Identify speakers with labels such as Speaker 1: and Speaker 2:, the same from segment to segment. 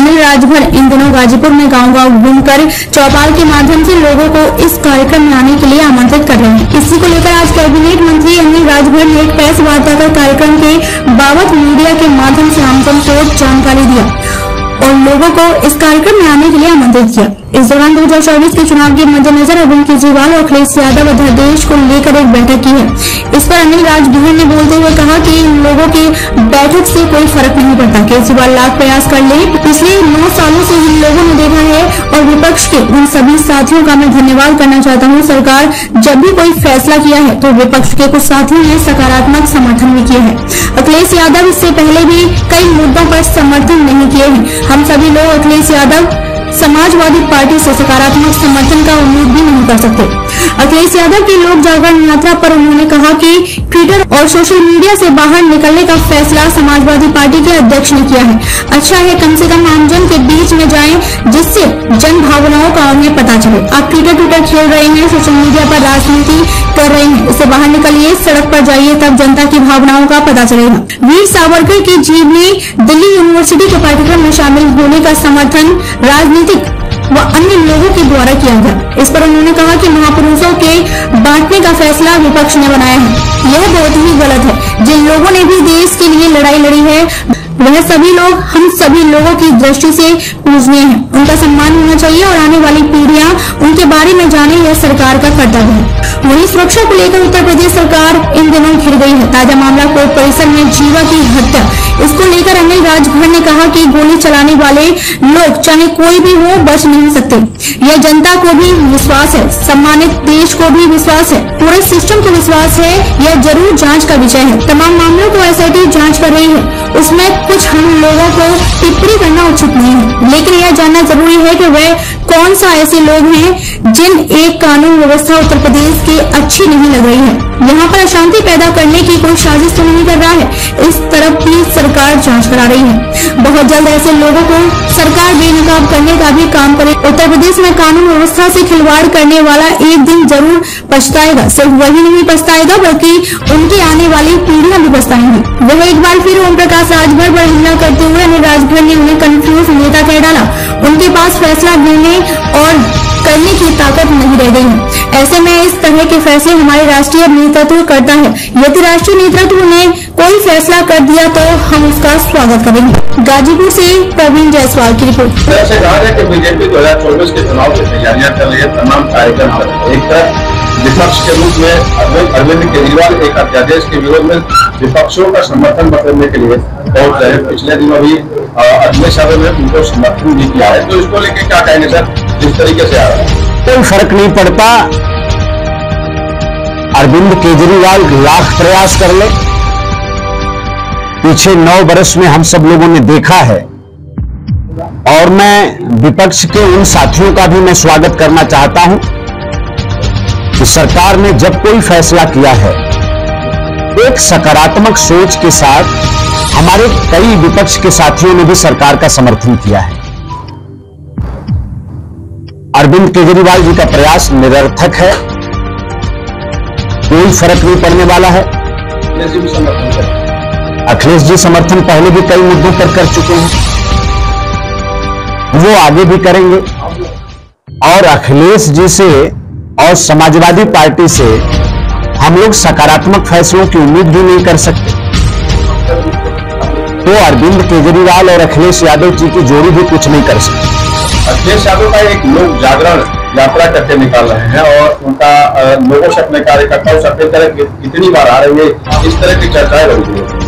Speaker 1: अनिल राजभर इन दिनों गाजीपुर में गांव-गांव घूमकर चौपाल के माध्यम से लोगों को इस कार्यक्रम में आने के लिए आमंत्रित कर रहे हैं। इसी को लेकर आज कैबिनेट मंत्री अनिल राजभर ने एक प्रेस वार्ता कर कार्यक्रम के बाबत मीडिया के माध्यम से आमजन को जानकारी दिया और लोगों को इस कार्यक्रम में आने के लिए आमंत्रित किया। इस दौरान 2024 के चुनाव के मद्देनजर अरविंद केजरीवाल और अखिलेश यादव अध्यादेश को लेकर एक बैठक की है। इस पर अनिल राजभर ने बोलते हुए कहा कि इन लोगों के बैठक से कोई फर्क नहीं पड़ता। केजरीवाल लाख प्रयास कर ले, पिछले 9 सालों से इन लोगों ने देखा है और विपक्ष के उन सभी साथियों का मैं धन्यवाद करना चाहता हूँ। सरकार जब भी कोई फैसला किया है तो विपक्ष के कुछ साथियों ने सकारात्मक समर्थन भी किया है। अखिलेश यादव इससे पहले भी कई मुद्दों पर समर्थन नहीं किए हैं। हम सभी लोग अखिलेश यादव समाजवादी पार्टी से सकारात्मक समर्थन का उम्मीद भी नहीं कर सकते। अखिलेश यादव की लोक जागरण यात्रा पर उन्होंने कहा कि ट्विटर और सोशल मीडिया से बाहर निकलने का फैसला समाजवादी पार्टी के अध्यक्ष ने किया है। अच्छा है कम से कम आमजन के बीच में जाएं जिससे जन भावनाओं का उन्हें पता चले। आप ट्विटर खेल रहे हैं, सोशल मीडिया पर राजनीति कर रहे हैं, इससे बाहर निकलिए, सड़क पर जाइए, तब जनता की भावनाओं का पता चलेगा। वीर सावरकर की जीवनी दिल्ली यूनिवर्सिटी के पाठ्यक्रम में शामिल होने का समर्थन राजनीतिक व अन्य लोगों के द्वारा किया गया। इस पर उन्होंने कहा कि महापुरुषों के बांटने का फैसला विपक्ष ने बनाया है, यह बहुत ही गलत है। जिन लोगों ने भी देश के लिए लड़ाई लड़ी है वह सभी लोग हम सभी लोगों की दृष्टि से पूजनीय हैं, उनका सम्मान होना चाहिए और आने वाली पीढ़ियां उनके बारे में जाने, यह सरकार का कर्तव्य है। वहीं सुरक्षा को लेकर उत्तर प्रदेश सरकार इन दिनों घिर गई है। ताजा मामला कोर्ट परिसर में जीवा की हत्या, इसको लेकर अनिल राजभर ने कहा कि गोली चलाने वाले लोग चाहे कोई भी हो बच नहीं सकते। यह जनता को भी विश्वास है, सम्मानित देश को भी विश्वास है, पूरे सिस्टम को विश्वास है, यह जरूर जांच का विषय है। तमाम मामलों को एसआईटी जांच कर रही है, उसमें कुछ हम लोगों को टिप्पणी करना उचित नहीं है, लेकिन यह जानना जरूरी है कि वह कौन सा ऐसे लोग हैं जिन एक कानून व्यवस्था उत्तर प्रदेश की अच्छी नहीं लग रही है। यहाँ पर अशांति पैदा करने की कोई साजिश तो नहीं कर रहा है, इस तरफ भी सरकार जांच करा रही है। बहुत जल्द ऐसे लोगों को सरकार बेनकाब करने का भी काम करे। उत्तर प्रदेश में कानून व्यवस्था से खिलवाड़ करने वाला एक दिन जरूर पछताएगा। सिर्फ वही नहीं पछताएगा बल्कि उनकी आने वाली पीढ़ियां भी पछताएंगी। वह एक बार फिर ओम प्रकाश राजभर पर हमला करते हुए अनिल राजभर ने उन्हें कंफ्यूज नेता कह डाला। उनके पास फैसला लेने और करने की ताकत नहीं रह गई है। ऐसे में इस तरह के फैसले हमारे राष्ट्रीय नेतृत्व करता है। यदि राष्ट्रीय नेतृत्व ने कोई फैसला कर दिया तो हम उसका स्वागत करेंगे। गाजीपुर से प्रवीण जायसवाल की रिपोर्ट।
Speaker 2: ऐसे कहा है कि बीजेपी 2024 के चुनाव की तैयारियां कर रही है, तमाम कार्यक्रम कर रही है। एक तरफ विपक्ष के रूप में अरविंद केजरीवाल एक अध्यादेश के विरोध में विपक्षों का समर्थन बटोरने के लिए पहुंच रहे। पिछले दिनों भी अखिलेश यादव ने उनको समर्थन भी किया है, तो इसको लेकर क्या कहेंगे सर? जिस तरीके से आ रहा है
Speaker 3: कोई फर्क नहीं पड़ता। अरविंद केजरीवाल लाख प्रयास कर ले, पीछे 9 वर्ष में हम सब लोगों ने देखा है। और मैं विपक्ष के उन साथियों का भी मैं स्वागत करना चाहता हूं कि सरकार ने जब कोई फैसला किया है एक सकारात्मक सोच के साथ हमारे कई विपक्ष के साथियों ने भी सरकार का समर्थन किया है। अरविंद केजरीवाल जी का प्रयास निरर्थक है, कोई फर्क नहीं पड़ने वाला है। अखिलेश जी समर्थन पहले भी कई मुद्दों पर कर चुके हैं, वो आगे भी करेंगे। और अखिलेश जी से और समाजवादी पार्टी से हम लोग सकारात्मक फैसलों की उम्मीद भी नहीं कर सकते। तो अरविंद केजरीवाल और अखिलेश यादव जी की जोड़ी भी कुछ नहीं कर सकती।
Speaker 2: अखिलेश यादव का एक लोक जागरण यात्रा करके निकाल रहे हैं और उनका लोगों से अपने कार्यकर्ताओं से अपनी तरह कितनी बार आ रही है, इस तरह की चर्चाएं हो रही है।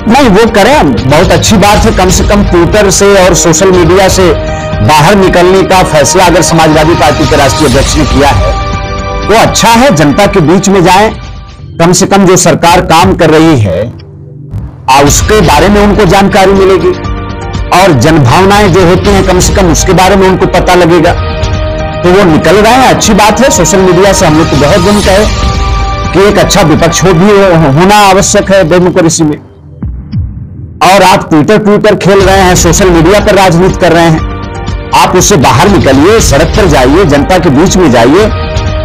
Speaker 3: नहीं, वो करें, बहुत अच्छी बात है। कम से कम ट्विटर से और सोशल मीडिया से बाहर निकलने का फैसला अगर समाजवादी पार्टी के राष्ट्रीय अध्यक्ष ने किया है वो अच्छा है। जनता के बीच में जाएं, कम से कम जो सरकार काम कर रही है उसके बारे में उनको जानकारी मिलेगी और जनभावनाएं जो होती हैं कम से कम उसके बारे में उनको पता लगेगा। तो वो निकल रहे हैं, अच्छी बात है। सोशल मीडिया से हम लोग तो बहुत दिन कहे कि एक अच्छा विपक्ष होना आवश्यक है डेमोक्रेसी में। और आप ट्विटर खेल रहे हैं, सोशल मीडिया पर राजनीति कर रहे हैं। आप उससे बाहर निकलिए, सड़क पर जाइए, जनता के बीच में जाइए,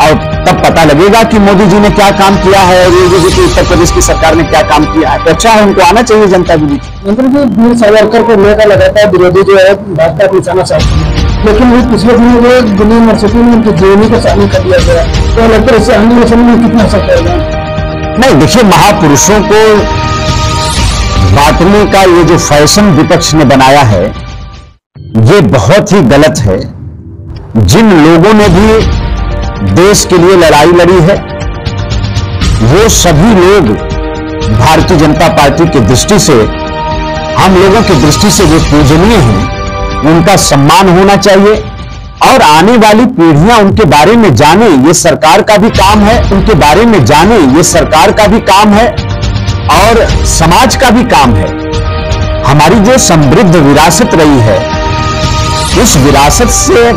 Speaker 3: और तब पता लगेगा कि मोदी जी ने क्या काम किया है और योगी जी की उत्तर प्रदेश की सरकार ने क्या काम किया है। तो अच्छा है, उनको आना चाहिए जनता के बीच।
Speaker 4: मंत्री जी, वीर सावरकर को लेकर लगातार विरोधी जो है भाजपा को निशाना साधते हैं, लेकिन वो पिछले दिनों जो दिल्ली यूनिवर्सिटी में उनकी जेएनयू का शामिल कर दिया गया, तो लगता है इससे आने वाले समय में कितना असर पड़ेगा?
Speaker 3: नहीं, देखिए, महापुरुषों को बांटने का ये जो फैशन विपक्ष ने बनाया है, ये बहुत ही गलत है। जिन लोगों ने भी देश के लिए लड़ाई लड़ी है, वो सभी लोग भारतीय जनता पार्टी की दृष्टि से, हम लोगों की दृष्टि से वो पूजनीय हैं, उनका सम्मान होना चाहिए और आने वाली पीढ़ियां उनके बारे में जाने, ये सरकार का भी काम है, उनके बारे में जाने, ये सरकार का भी काम है और समाज का भी काम है। हमारी जो समृद्ध विरासत रही है, उस विरासत से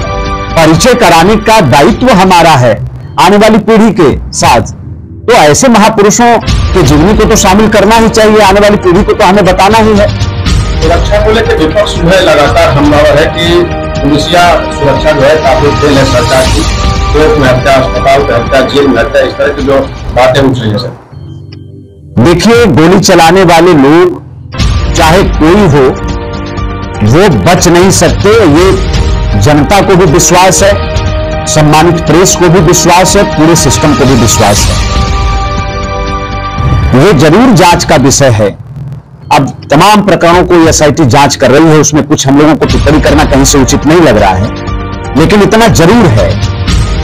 Speaker 3: परिचय कराने का दायित्व हमारा है आने वाली पीढ़ी के साथ। तो ऐसे महापुरुषों के जीवनी को तो शामिल करना ही चाहिए, आने वाली पीढ़ी को तो हमें बताना ही है।
Speaker 2: सुरक्षा को लेकर विपक्ष जो है लगातार हमलावर है कि पुलिसिया सुरक्षा जो है काफी फेल है सरकार की। कोर्ट में हत्या, अस्पताल में हत्या, जेल में हत्या, इस तरह की जो बातें उठ रही है सर।
Speaker 3: देखिए, गोली चलाने वाले लोग चाहे कोई हो, वो बच नहीं सकते। ये जनता को भी विश्वास है, सम्मानित प्रेस को भी विश्वास है, पूरे सिस्टम को भी विश्वास है। ये जरूर जांच का विषय है। अब तमाम प्रकरणों को एसआईटी जांच कर रही है, उसमें कुछ हम लोगों को टिप्पणी करना कहीं से उचित नहीं लग रहा है, लेकिन इतना जरूर है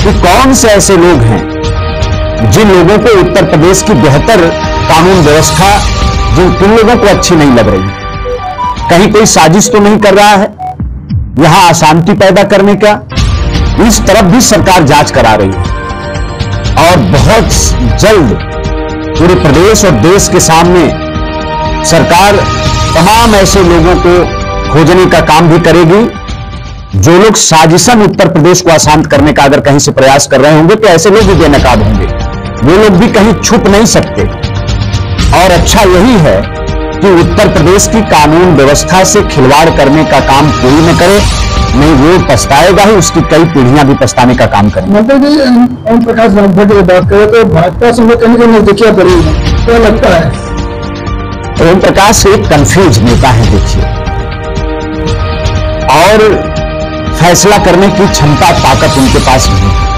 Speaker 3: कि कौन से ऐसे लोग हैं जिन लोगों को उत्तर प्रदेश की बेहतर कानून व्यवस्था जिन लोगों को अच्छी नहीं लग रही। कहीं कोई साजिश तो नहीं कर रहा है यहां अशांति पैदा करने का? इस तरफ भी सरकार जांच करा रही है और बहुत जल्द पूरे प्रदेश और देश के सामने सरकार तमाम ऐसे लोगों को खोजने का काम भी करेगी जो लोग साजिशन उत्तर प्रदेश को अशांत करने का अगर कहीं से प्रयास कर रहे होंगे, तो ऐसे लोग भी बेनकाब होंगे। वो लोग भी कहीं छुप नहीं सकते। और अच्छा यही है कि उत्तर प्रदेश की कानून व्यवस्था से खिलवाड़ करने का काम कोई न करे, नहीं वो पछताएगा ही, उसकी कई पीढ़ियां भी पछताने का काम करेंगे।
Speaker 4: मतलब जी, ओम प्रकाश रामभट्ट की बात करें तो भाजपा से कहीं कहीं नजदीकियां बड़ी है, क्या लगता है?
Speaker 3: ओम प्रकाश एक कंफ्यूज नेता है, देखिए, और फैसला करने की क्षमता, ताकत उनके पास नहीं है।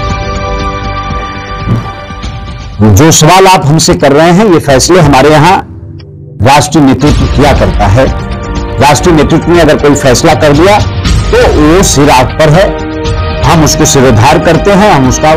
Speaker 3: जो सवाल आप हमसे कर रहे हैं, ये फैसले हमारे यहां राष्ट्रीय नेतृत्व किया करता है। राष्ट्रीय नेतृत्व ने अगर कोई फैसला कर दिया तो वो सिर आग पर है, हम उसको सिरोधार करते हैं, हम उसका